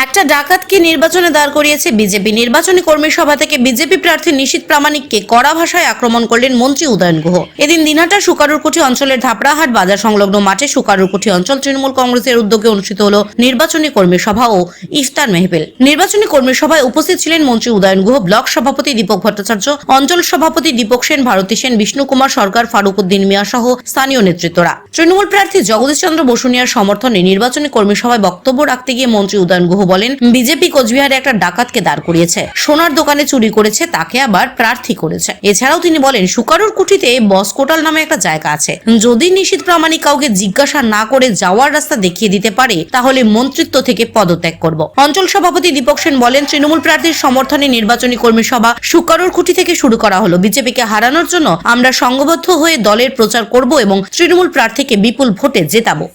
একটা ডাকাতকে নির্বাচনে দাঁড় করিয়েছে বিজেপি। নির্বাচনী কর্মী সভা থেকে বিজেপি প্রার্থী নিশীথ প্রামাণিককে কড়া ভাষায় আক্রমণ করলেন মন্ত্রী উদয়ন গুহ। এদিন দিনহাটা সুকারুরকুঠি অঞ্চলের ধাপড়াহাট বাজার সংলগ্ন মাঠে সুকারুরকুঠি অঞ্চল তৃণমূল কংগ্রেসের উদ্যোগে অনুষ্ঠিত হলো নির্বাচনী কর্মী সভা ও ইফতার মেহফিল। নির্বাচনী কর্মী সভায় উপস্থিত ছিলেন মন্ত্রী উদয়ন গুহ, ব্লক সভাপতি দীপক ভট্টাচার্য, অঞ্চল সভাপতি দীপক সেন, ভারতী সেন, বিষ্ণু কুমার সরকার, ফারুক উদ্দিন মিয়া সহ স্থানীয় নেতৃত্বরা। তৃণমূল প্রার্থী জগদীশ চন্দ্র বসুনিয়ার সমর্থনে নির্বাচনী কর্মী সভায় বক্তব্য রাখতে গিয়ে মন্ত্রী উদয়ন গুহ বলেন, বিজেপি কোচবিহারে একটা ডাকাতকে দাঁড় করিয়েছে, সোনার দোকানে চুরি করেছে, তাকে আবার প্রার্থী করেছে। এছাড়াও তিনি বলেন, সুকারুরকুঠিতে বসকোটাল নামে একটা জায়গা আছে, যদি নিশীথ প্রামাণিক কাউকে জিজ্ঞাসা না করে যাওয়ার রাস্তা দেখিয়ে দিতে পারে তাহলে মন্ত্রিত্ব থেকে পদত্যাগ করব। অঞ্চল সভাপতি দীপক সেন বলেন, তৃণমূল প্রার্থীর সমর্থনে নির্বাচনী কর্মী সভা সুকারুরকুঠি থেকে শুরু করা হলো। বিজেপিকে হারানোর জন্য আমরা সংঘবদ্ধ হয়ে দলের প্রচার করব এবং তৃণমূল প্রার্থীকে বিপুল ভোটে জেতাবো।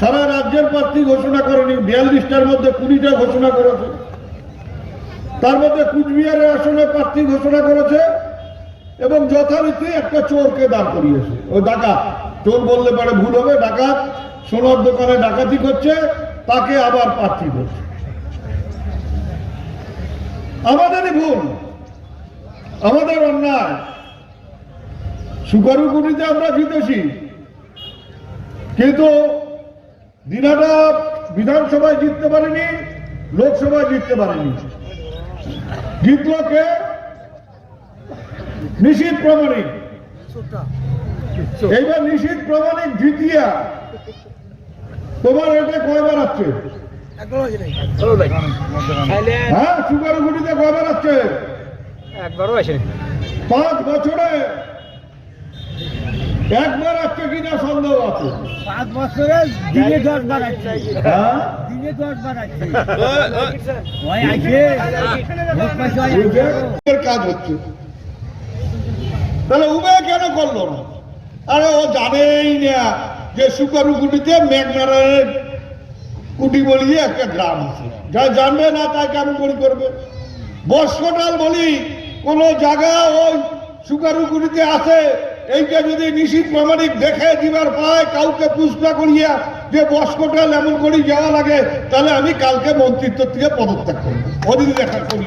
সারা রাজ্যের প্রার্থী ঘোষণা করেনি, 42টার মধ্যে 20টা ঘোষণা করেছে। তার মধ্যে কুচবিহারের আসনে প্রার্থী ঘোষণা করেছে এবং যথারীতি একটা চোরকে দাঁড় করিয়েছে। ওই ডাকাত, চোর বললে পরে ভুল হবে, ডাকাত সোনার দোকানে ডাকাতি করছে, তাকে আবার প্রার্থী করছে। আমাদেরই ভুল, আমাদের অন্যায়। সুকারুরকুঠিতে আমরা জিতেছি, কিন্তু দিনহাটা বিধানসভায় জিততে পারেনি, লোকসভায় জিততে পারেনি। জিতল কে? নিশীথ প্রামাণিক। এইবার নিশীথ প্রামাণিক জিতিয়া তোমার এটা কয়বার আসছে? হ্যাঁ, সুকারুরকুঠিতে কয়বার আসছে? 5 বছরে একবার আসছে কিনা সন্দেহ আছে। 5 বছরে দিনে 10 বার আসছে। দিনে 10 বার আসছে। ওই আসে কাজ হচ্ছে, তাহলে উদয় কেন করলো না? আরে ও জানেই না যে সুকারুরকুঠিতে মেঘনারায়ণের কুটি বলিয়ে একটা গ্রাম আছে। যা জানবে না তাই কেমন করে করবে? বসকোটাল বলি কোন জায়গা ওই সুকারুরকুঠিতে আছে, এইটা যদি নিশীথ প্রামাণিক দেখে দিবার পায়, কাউকে পুষ্টা করিয়া যে বসকোটাল এমন করে যাওয়া লাগে, তাহলে আমি কালকে মন্ত্রিত্ব থেকে পদত্যাগ করবো। ওদিন দেখা করি।